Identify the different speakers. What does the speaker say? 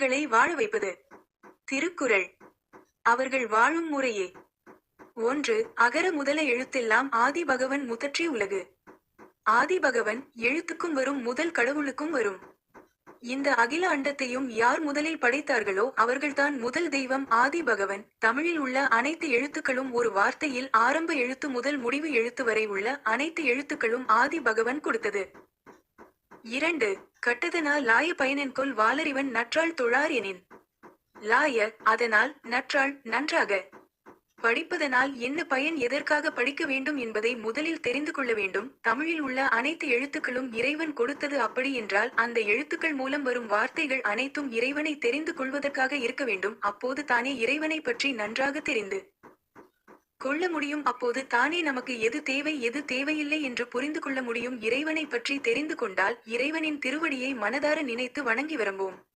Speaker 1: மனிதர்களை வாழ வைப்பது. திருக்குறள். அவர்கள் வாழும் முறையே. 1. அகர முதல எழுத்தெல்லாம் ஆதி பகவன் முதற்றே உலகு. ஆதி பகவன் எழுத்துக்கும் வரும், முதல் கடவுளுக்கும் வரும். இந்த அகில அண்டத்தையும் யார் முதலில் படைத்தார்களோ அவர்கள்தான் முதல் தெய்வம் ஆதி பகவன். தமிழில் உள்ள அனைத்து எழுத்துக்களும் ஒரு வார்த்தையில் ஆரம்ப எழுத்து முதல் முடிவு எழுத்து வரை உள்ள அனைத்து எழுத்துக்களும் ஆதி பகவன் கொடுத்தது. 2. கட்டதனால் லாய பயனென்கொல் வாளறிவன் நற்றாள் தொழார் எனின். லாய, அதனால், நற்றாள், நன்றாக. படிப்பதனால் என்ன பயன், எதற்காக படிக்க வேண்டும் என்பதை முதலில் தெரிந்து கொள்ள வேண்டும். தமிழில் உள்ள அனைத்து எழுத்துக்களும் இறைவன் கொடுத்தது. அப்படி என்றால் அந்த எழுத்துக்கள் மூலம் வரும் வார்த்தைகள் அனைத்தும் இறைவனை தெரிந்து கொள்வதற்காக இருக்க வேண்டும். அப்போது தானே இறைவனை பற்றி நன்றாக தெரிந்து கொள்ள முடியும். அப்போது தானே நமக்கு எது தேவை எது தேவையில்லை என்று புரிந்து கொள்ள முடியும். இறைவனை பற்றி தெரிந்து கொண்டால் இறைவனின் திருவடியை மனதார நினைத்து வணங்கி விரும்புவோம்.